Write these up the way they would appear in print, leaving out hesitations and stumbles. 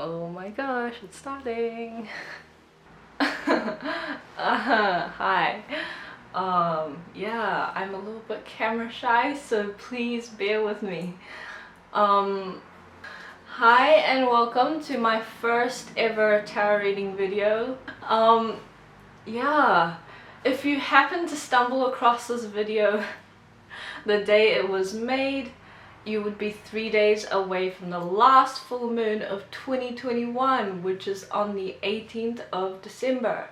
Oh my gosh, it's starting. Hi. Yeah, I'm a little bit camera shy, so please bear with me. Hi and welcome to my first ever tarot reading video. Yeah, if you happen to stumble across this video the day it was made, you would be 3 days away from the last full moon of 2021, which is on the 18th of December.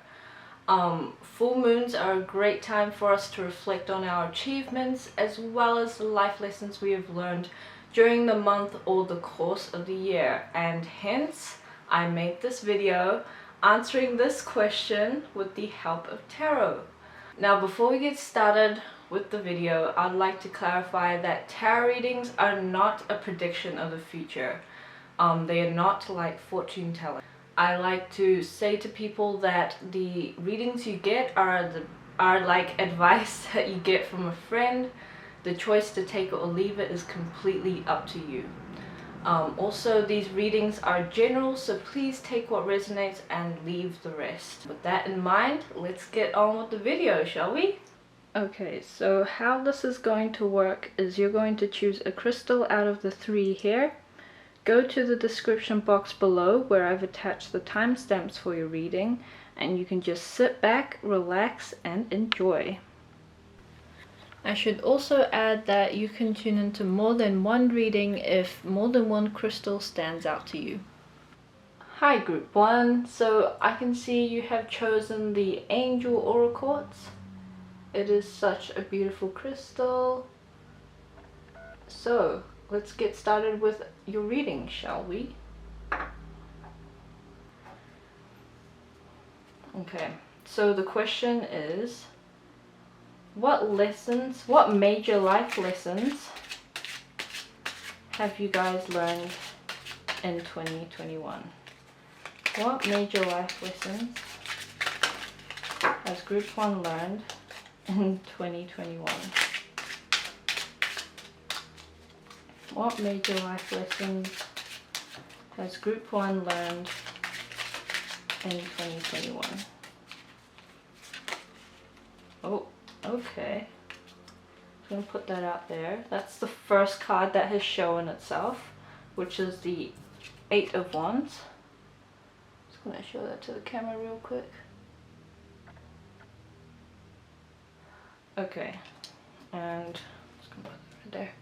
Full moons are a great time for us to reflect on our achievements as well as the life lessons we have learned during the month or the course of the year, and hence I made this video answering this question with the help of tarot. Now before we get started with the video, I'd like to clarify that tarot readings are not a prediction of the future. They are not like fortune telling. I like to say to people that the readings you get are like advice that you get from a friend. The choice to take it or leave it is completely up to you. Also, these readings are general, so please take what resonates and leave the rest. With that in mind, let's get on with the video, shall we? Okay, so how this is going to work is you're going to choose a crystal out of the 3 here. Go to the description box below where I've attached the timestamps for your reading, and you can just sit back, relax, and enjoy. I should also add that you can tune into more than one reading if more than one crystal stands out to you. Hi group 1, so I can see you have chosen the Angel Aura Quartz. It is such a beautiful crystal. So let's get started with your reading, shall we? Okay, so the question is, what major life lessons have you guys learned in 2021? What major life lessons has group 1 learned in 2021? What major life lessons has group 1 learned in 2021? Oh, okay. I'm going to put that out there. That's the first card that has shown itself, which is the 8 of Wands. Just going to show that to the camera real quick. Okay, and just going to put that right there.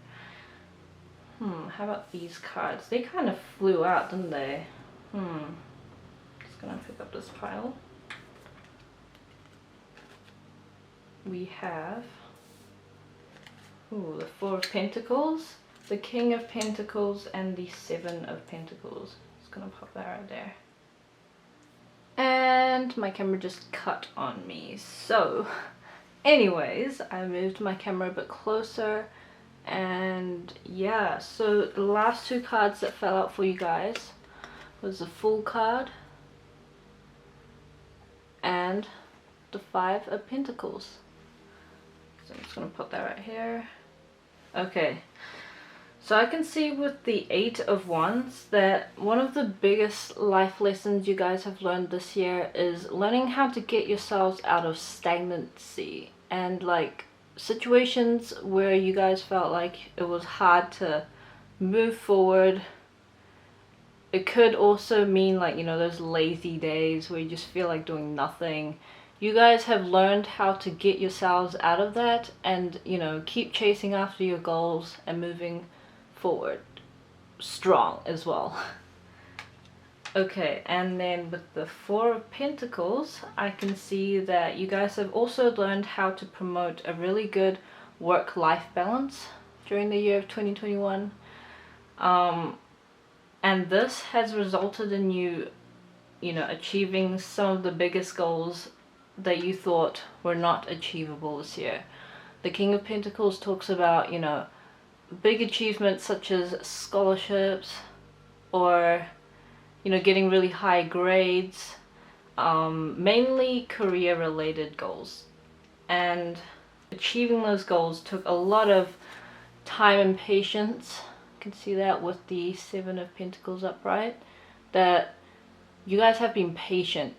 How about these cards? They kind of flew out, didn't they? Just gonna pick up this pile. We have the 4 of Pentacles, the King of Pentacles, and the 7 of Pentacles. Just gonna pop that right there. And my camera just cut on me. So, anyways, I moved my camera a bit closer. And yeah, so the last 2 cards that fell out for you guys was the Fool card and the 5 of Pentacles. So I'm just going to put that right here. Okay, so I can see with the 8 of Wands that one of the biggest life lessons you guys have learned this year is learning how to get yourselves out of stagnancy and like situations where you guys felt like it was hard to move forward. It could also mean like, you know, those lazy days where you just feel like doing nothing. You guys have learned how to get yourselves out of that and, you know, keep chasing after your goals and moving forward strong as well. Okay, and then with the 4 of Pentacles, I can see that you guys have also learned how to promote a really good work-life balance during the year of 2021. And this has resulted in you know, achieving some of the biggest goals that you thought were not achievable this year. The King of Pentacles talks about, you know, big achievements such as scholarships or, you know, getting really high grades, mainly career related goals. And achieving those goals took a lot of time and patience. You can see that with the 7 of Pentacles upright. that you guys have been patient,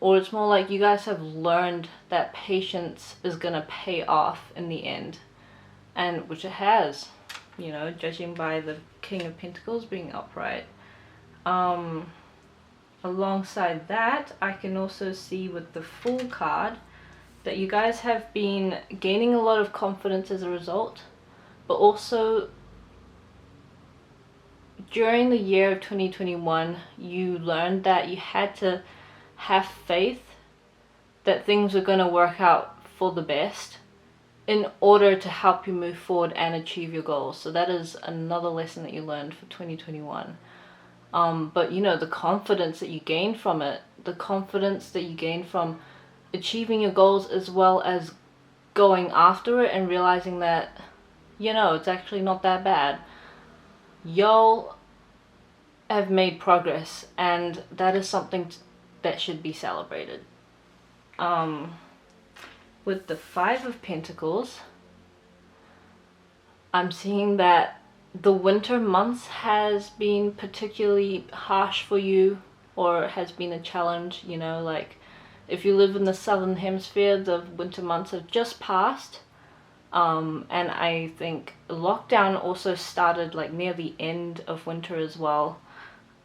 or it's more like you guys have learned that patience is gonna pay off in the end, and which it has, you know, judging by the King of Pentacles being upright. Alongside that, I can also see with the Fool card that you guys have been gaining a lot of confidence as a result, but also during the year of 2021, you learned that you had to have faith that things were going to work out for the best in order to help you move forward and achieve your goals. So that is another lesson that you learned for 2021. But you know, the confidence that you gain from it, the confidence that you gain from achieving your goals, as well as going after it and realizing that, you know, it's actually not that bad. Y'all have made progress, and that is something that should be celebrated. With the Five of Pentacles, I'm seeing that the winter months has been particularly harsh for you, or has been a challenge, you know, like if you live in the southern hemisphere, the winter months have just passed. And I think lockdown also started like near the end of winter as well.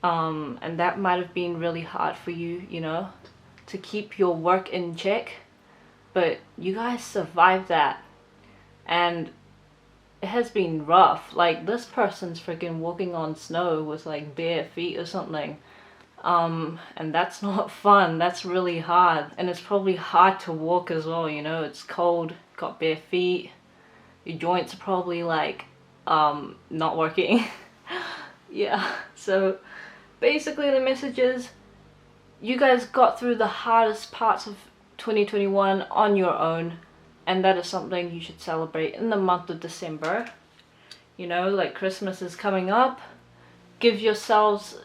And that might have been really hard for you, you know, to keep your work in check. But you guys survived that. And it has been rough. Like, this person's freaking walking on snow with like bare feet or something. And that's not fun. That's really hard. And it's probably hard to walk as well, you know, it's cold, got bare feet. Your joints are probably like not working. Yeah, so basically the message is you guys got through the hardest parts of 2021 on your own, and that is something you should celebrate in the month of December. You know, like Christmas is coming up, give yourselves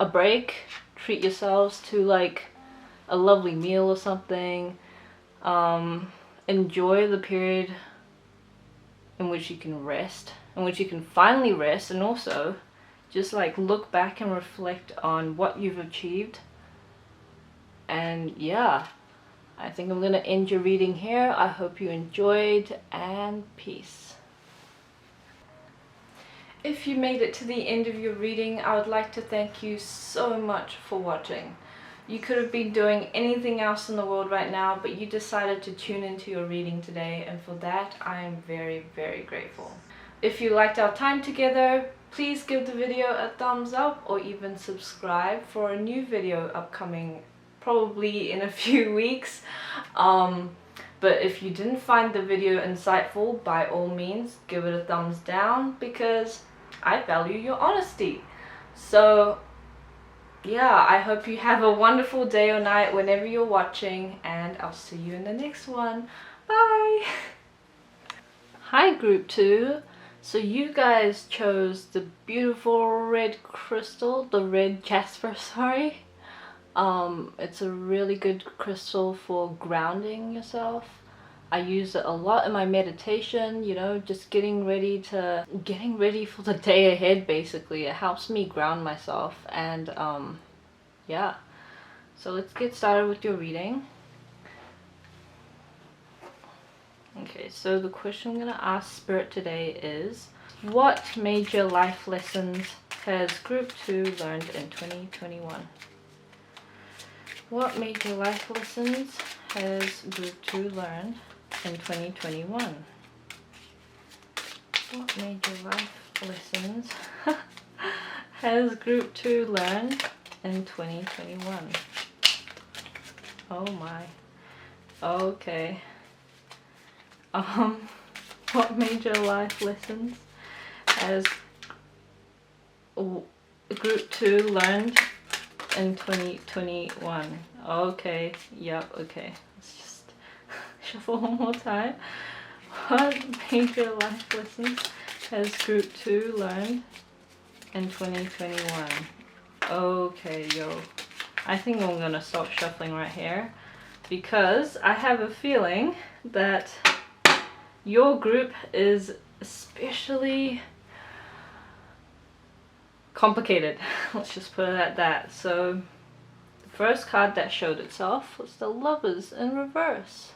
a break, treat yourselves to like a lovely meal or something. Enjoy the period in which you can rest, in which you can finally rest, and also just like look back and reflect on what you've achieved. And yeah, I think I'm gonna end your reading here. I hope you enjoyed, and peace. If you made it to the end of your reading, I would like to thank you so much for watching. You could have been doing anything else in the world right now, but you decided to tune into your reading today, and for that I am very, very grateful. If you liked our time together, please give the video a thumbs up, or even subscribe for a new video upcoming probably in a few weeks. But if you didn't find the video insightful, by all means give it a thumbs down, because I value your honesty. So yeah, I hope you have a wonderful day or night whenever you're watching, and I'll see you in the next one. Bye! Hi group 2. So you guys chose the beautiful red crystal, the red jasper, sorry. It's a really good crystal for grounding yourself. I use it a lot in my meditation, you know, just getting ready for the day ahead basically. It helps me ground myself, and yeah. So let's get started with your reading. Okay, so the question I'm gonna ask Spirit today is, what major life lessons has group 2 learned in 2021? What major life lessons has group 2 learned in 2021? What major life lessons has group 2 learned in 2021? Oh my. Okay. What major life lessons has group 2 learned in 2021? Okay, yep, okay. Let's just shuffle one more time. What major life lessons has group 2 learned in 2021? Okay, yo. I think I'm gonna stop shuffling right here, because I have a feeling that your group is especially complicated. Let's just put it at that. So the first card that showed itself was the Lovers in reverse.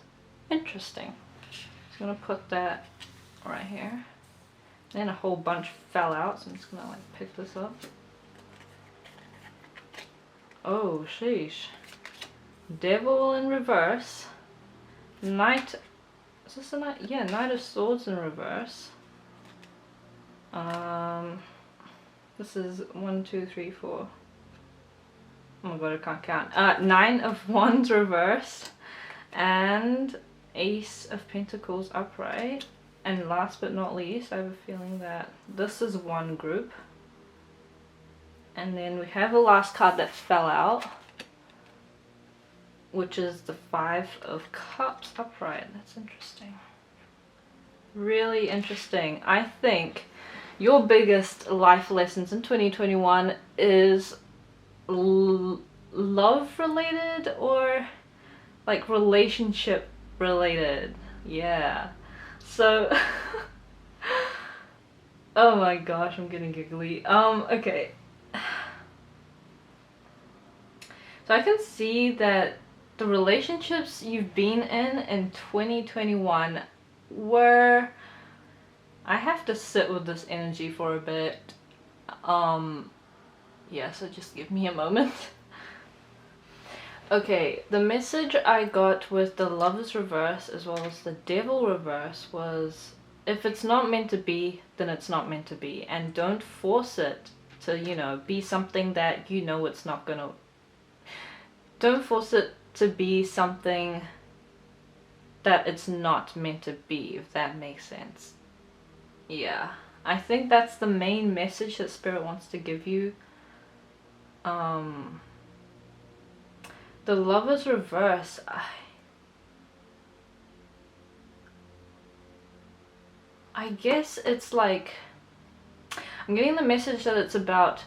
Interesting. Just gonna put that right here. Then a whole bunch fell out, so I'm just gonna like pick this up. Oh, sheesh. Devil in reverse. Knight. Is this a knight? Yeah, Knight of Swords in reverse. This is 1, 2, 3, 4. Oh my god, I can't count. 9 of Wands reverse. And Ace of Pentacles upright. And last but not least, I have a feeling that this is one group. And then we have a last card that fell out, which is the 5 of Cups upright. That's interesting. Really interesting. I think your biggest life lessons in 2021 is love related or like relationship related. Yeah. So oh my gosh, I'm getting giggly. Okay. So I can see that the relationships you've been in 2021 were... I have to sit with this energy for a bit. Yeah, so just give me a moment. Okay, the message I got with the Lovers reverse as well as the Devil reverse was, if it's not meant to be, then it's not meant to be. And don't force it to, you know, be something that you know it's not gonna... Don't force it to be something that it's not meant to be, if that makes sense. Yeah, I think that's the main message that Spirit wants to give you. The Lovers reverse, I guess it's like, I'm getting the message that it's about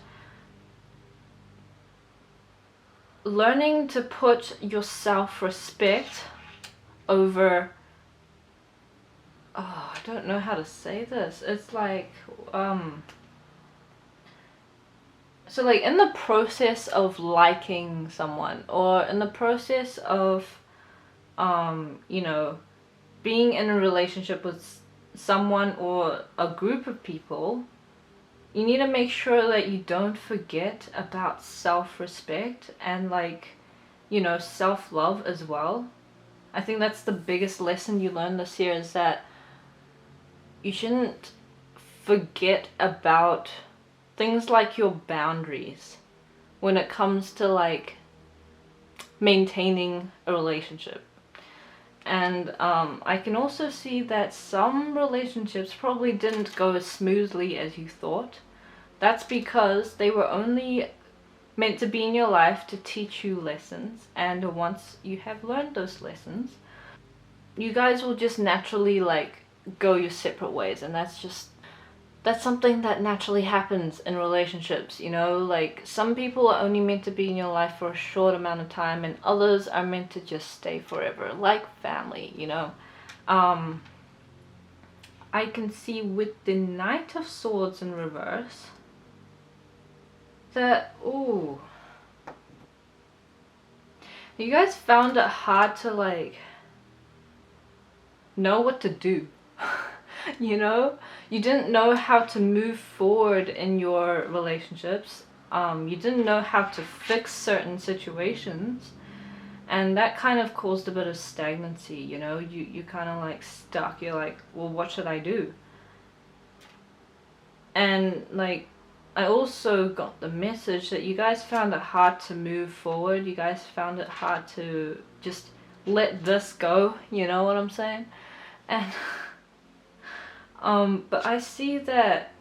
learning to put your self-respect over... Oh, I don't know how to say this. It's like, so like in the process of liking someone, or in the process of, you know, being in a relationship with someone or a group of people, you need to make sure that you don't forget about self-respect and, like, you know, self-love as well. I think that's the biggest lesson you learn this year, is that you shouldn't forget about things like your boundaries when it comes to like maintaining a relationship. And I can also see that some relationships probably didn't go as smoothly as you thought. That's because they were only meant to be in your life to teach you lessons, and once you have learned those lessons, you guys will just naturally like go your separate ways. And that's something that naturally happens in relationships, you know. Like, some people are only meant to be in your life for a short amount of time, and others are meant to just stay forever, like family, you know. I can see with the Knight of Swords in reverse that, ooh, you guys found it hard to like know what to do. You know, you didn't know how to move forward in your relationships. You didn't know how to fix certain situations, and that kind of caused a bit of stagnancy, you know. You kind of like stuck. You're like, well, what should I do? And like, I also got the message that you guys found it hard to move forward. You guys found it hard to just let this go, you know what I'm saying? And but I see that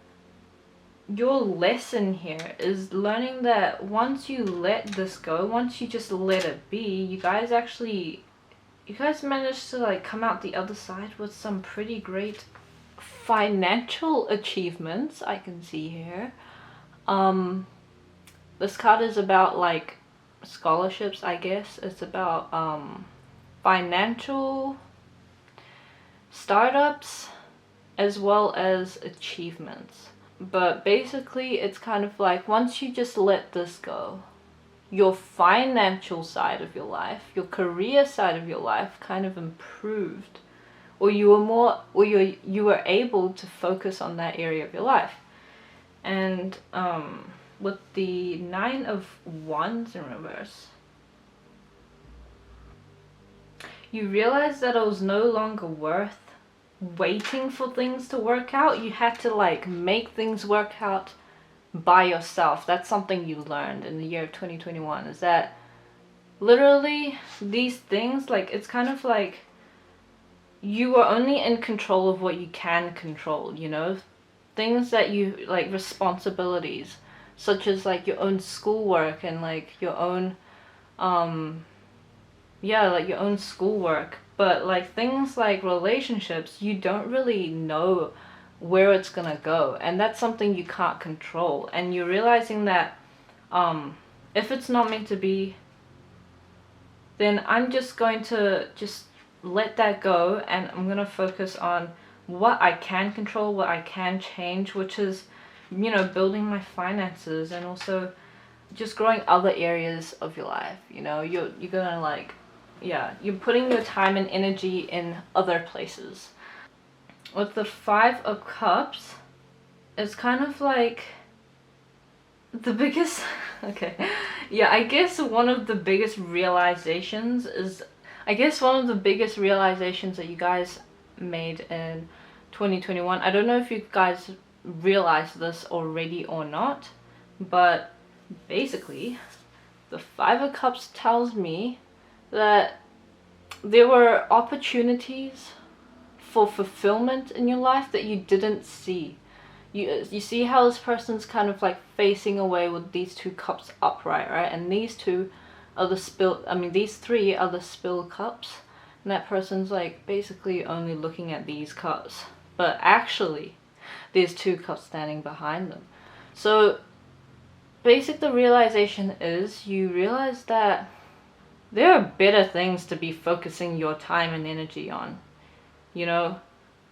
your lesson here is learning that once you let this go, once you just let it be, you guys managed to like come out the other side with some pretty great financial achievements, I can see here. This card is about like scholarships, I guess. It's about financial startups as well as achievements. But basically it's kind of like once you just let this go, your financial side of your life, your career side of your life kind of improved, or you were able to focus on that area of your life. And with the 9 of Wands in reverse, you realize that it was no longer worth waiting for things to work out. You had to like make things work out by yourself. That's something you learned in the year of 2021, is that literally these things, like, it's kind of like you are only in control of what you can control, you know? Things that you like, responsibilities such as like your own schoolwork and like your own like your own schoolwork. But like things like relationships, you don't really know where it's gonna go, and that's something you can't control. And you're realizing that if it's not meant to be, then I'm just going to just let that go, and I'm gonna focus on what I can control, what I can change, which is, you know, building my finances and also just growing other areas of your life. You know, you're gonna like, yeah, you're putting your time and energy in other places. With the 5 of Cups, it's kind of like the biggest okay, yeah, I guess one of the biggest realizations that you guys made in 2021. I don't know if you guys realized this already or not, but basically the 5 of Cups tells me that there were opportunities for fulfillment in your life that you didn't see. You see how this person's kind of like facing away with these 2 cups upright, right? And these 2 are these 3 are the spilled cups. And that person's like basically only looking at these cups. But actually, there's 2 cups standing behind them. So the realization is, you realize that there are better things to be focusing your time and energy on. You know,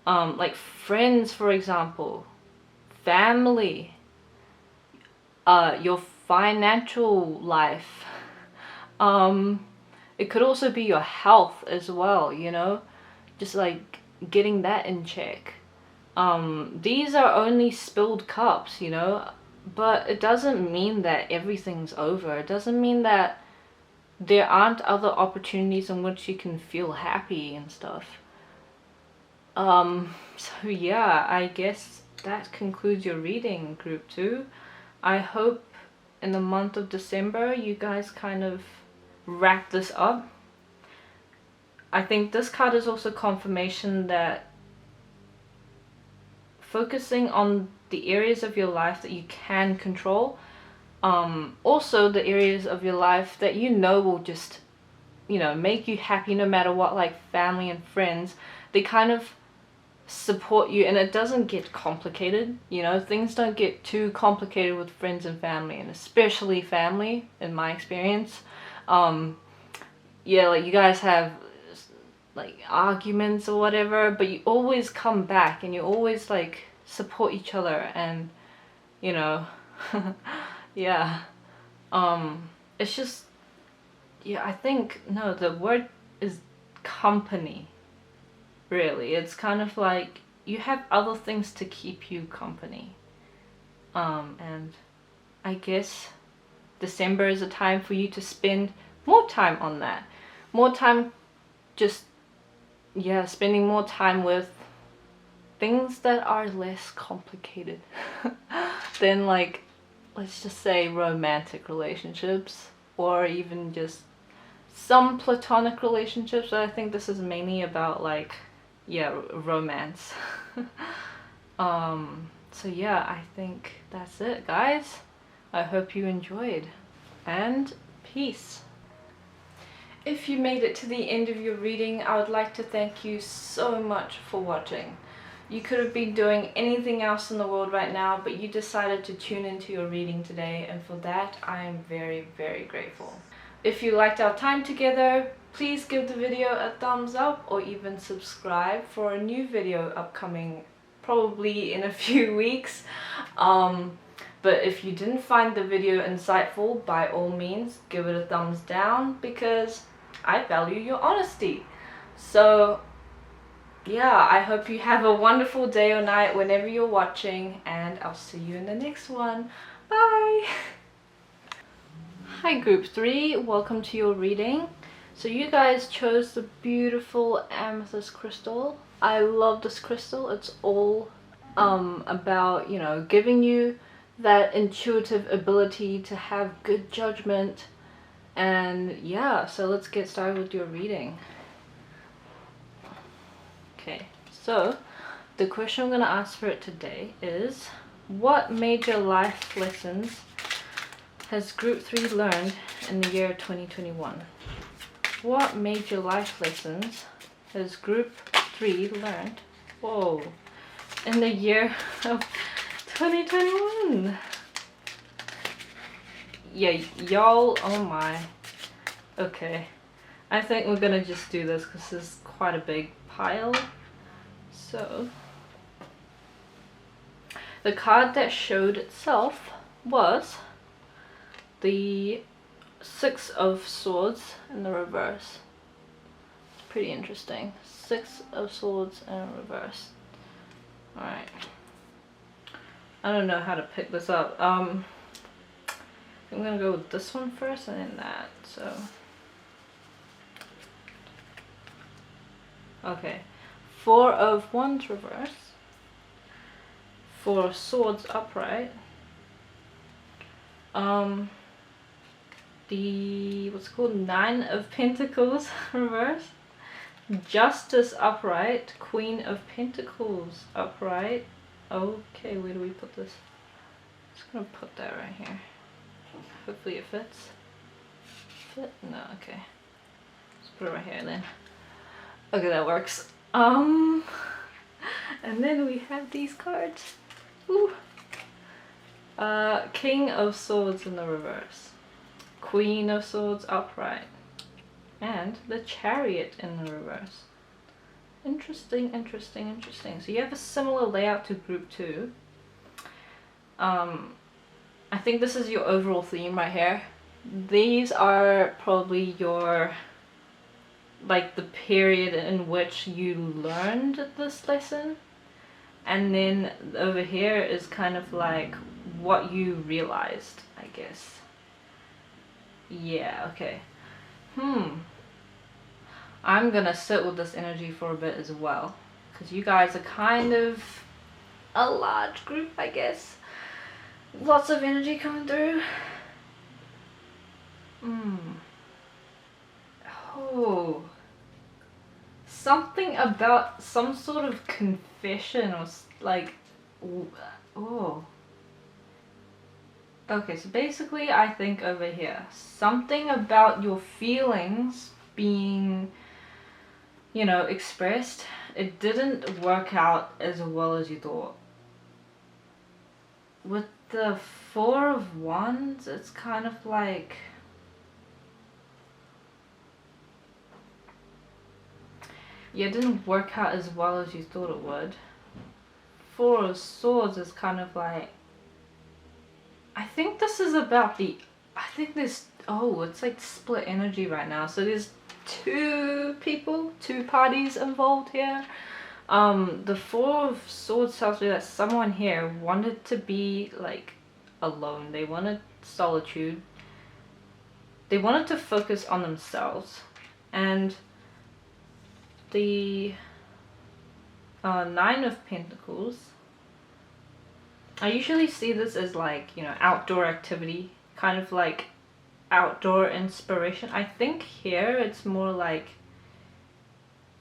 like friends, for example, family, your financial life. It could also be your health as well, you know, just like getting that in check. These are only spilled cups, you know, but it doesn't mean that everything's over. It doesn't mean that there aren't other opportunities in which you can feel happy and stuff. So yeah, I guess that concludes your reading, group 2. I hope in the month of December you guys kind of wrap this up. I think this card is also confirmation that focusing on the areas of your life that you can control, also the areas of your life that you know will just, you know, make you happy no matter what, like family and friends, they kind of support you, and it doesn't get complicated. You know, things don't get too complicated with friends and family, and especially family, in my experience. Yeah, like you guys have like arguments or whatever, but you always come back and you always like support each other, and you know, yeah. It's just, yeah, I think, no, the word is company. Really, it's kind of like you have other things to keep you company. And I guess December is a time for you to spend more time on that. More time just, yeah, spending more time with things that are less complicated than, like, let's just say romantic relationships, or even just some platonic relationships. But I think this is mainly about like, yeah, romance. So yeah, I think that's it, guys. I hope you enjoyed, and peace. If you made it to the end of your reading, I would like to thank you so much for watching. You could have been doing anything else in the world right now, but you decided to tune into your reading today, and for that I am very, very grateful. If you liked our time together, please give the video a thumbs up, or even subscribe for a new video upcoming probably in a few weeks. But if you didn't find the video insightful, by all means give it a thumbs down, because I value your honesty. So yeah, I hope you have a wonderful day or night whenever you're watching, and I'll see you in the next one. Bye! Hi group 3, welcome to your reading. So you guys chose the beautiful amethyst crystal. I love this crystal. It's all about, you know, giving you that intuitive ability to have good judgment. And yeah, so let's get started with your reading. Okay, so the question I'm going to ask for it today is, what major life lessons has group 3 learned in the year 2021? What major life lessons has group 3 learned, whoa, in the year of 2021? Yeah, y'all, oh my. Okay, I think we're gonna just do this because this is quite a big pile. So the card that showed itself was the 6 of Swords in the reverse. It's pretty interesting. 6 of Swords in reverse. Alright. I don't know how to pick this up. I'm gonna go with this one first and then that. So okay. 4 of Wands reverse. 4 of Swords upright. The what's it called, 9 of Pentacles reverse. Justice upright. Queen of Pentacles upright. Okay, where do we put this? I'm just gonna put that right here. Hopefully it fits. Fit? No, okay. Let's put it right here then. Okay, that works. And then we have these cards. Ooh. King of Swords in the reverse. Queen of Swords upright. And the Chariot in the reverse. Interesting, interesting, interesting. So you have a similar layout to group 2. I think this is your overall theme right here. These are probably your, like, the period in which you learned this lesson. And then over here is kind of like what you realized, I guess. Yeah, okay. I'm gonna sit with this energy for a bit as well, because you guys are kind of a large group, I guess. Lots of energy coming through. Oh. Something about some sort of confession or like, oh. Okay, so basically I think over here, something about your feelings being, you know, expressed, it didn't work out as well as you thought. With the 4 of Wands, it's kind of like, yeah, it didn't work out as well as you thought it would. 4 of Swords is kind of like, I think this is about the, I think there's, oh, it's like split energy right now. So there's 2 people, 2 parties involved here. The 4 of Swords tells me that someone here wanted to be like alone. They wanted solitude. They wanted to focus on themselves. And the 9 of Pentacles, I usually see this as like, you know, outdoor activity, kind of like outdoor inspiration. I think here it's more like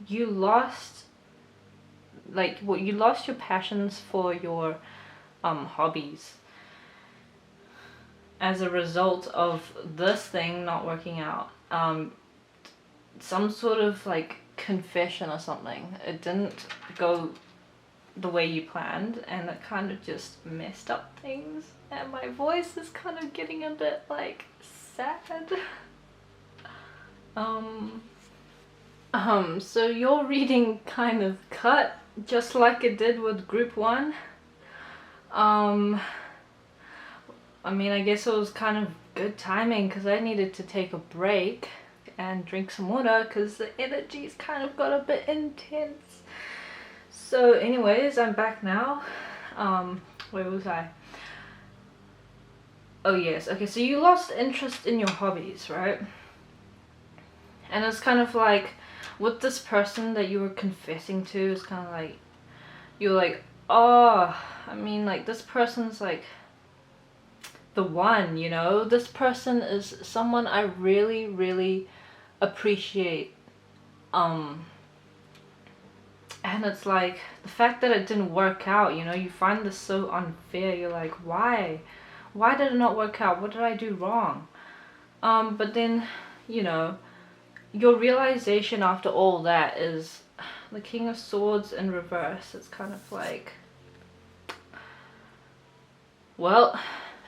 you lost, like, what, you lost your passions for your hobbies as a result of this thing not working out. Some sort of like confession or something. It didn't go the way you planned, and it kind of just messed up things, and my voice is kind of getting a bit like sad. So your reading kind of cut just like it did with group 1. I mean, I guess it was kind of good timing because I needed to take a break and drink some water because the energy's kind of got a bit intense. So anyways, I'm back now. Where was I? Oh yes, okay, so you lost interest in your hobbies, right? And it's kind of like, with this person that you were confessing to, it's kind of like, you're like, oh, I mean, like, this person's like the one, you know? This person is someone I really, really appreciate. And it's like, the fact that it didn't work out, you know, you find this so unfair. You're like, why? Why did it not work out? What did I do wrong? But then, you know, your realization after all that is the King of Swords in reverse. It's kind of like, well,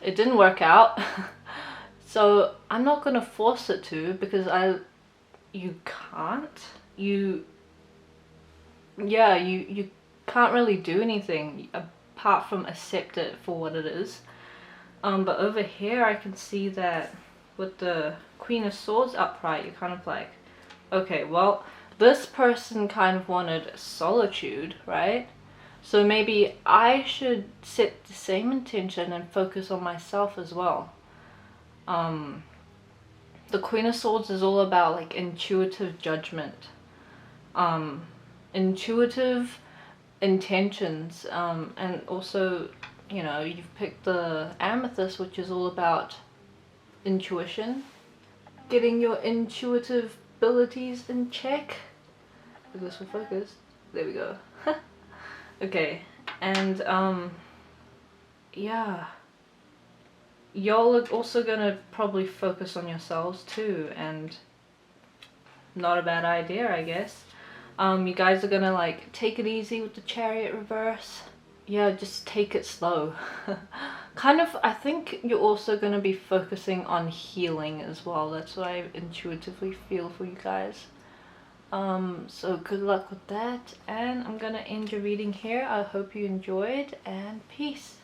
it didn't work out. So I'm not gonna force it to, because you can't. You can't really do anything apart from accept it for what it is. But over here I can see that with the Queen of Swords upright, you're kind of like, okay, well, this person kind of wanted solitude, right? So maybe I should set the same intention and focus on myself as well. The Queen of Swords is all about like intuitive judgment, intuitive intentions, and also, you know, you've picked the amethyst, which is all about intuition, getting your intuitive abilities in check. Focus for focus. There we go. Okay, and yeah, y'all are also gonna probably focus on yourselves too, and not a bad idea, I guess. You guys are gonna like take it easy with the Chariot reverse. Yeah, just take it slow. Kind of, I think you're also gonna be focusing on healing as well. That's what I intuitively feel for you guys. So good luck with that, and I'm gonna end your reading here. I hope you enjoyed, and peace.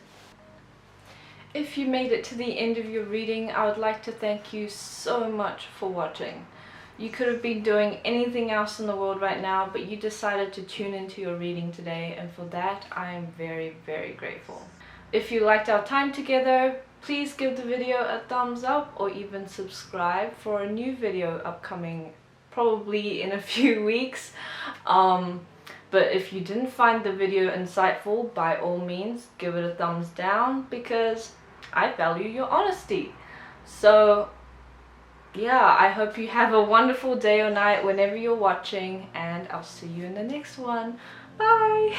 If you made it to the end of your reading, I would like to thank you so much for watching. You could have been doing anything else in the world right now, but you decided to tune into your reading today, and for that I am very, very grateful. If you liked our time together, please give the video a thumbs up or even subscribe for a new video upcoming probably in a few weeks. But if you didn't find the video insightful, by all means give it a thumbs down, because I value your honesty. So yeah, I hope you have a wonderful day or night whenever you're watching, and I'll see you in the next one. Bye!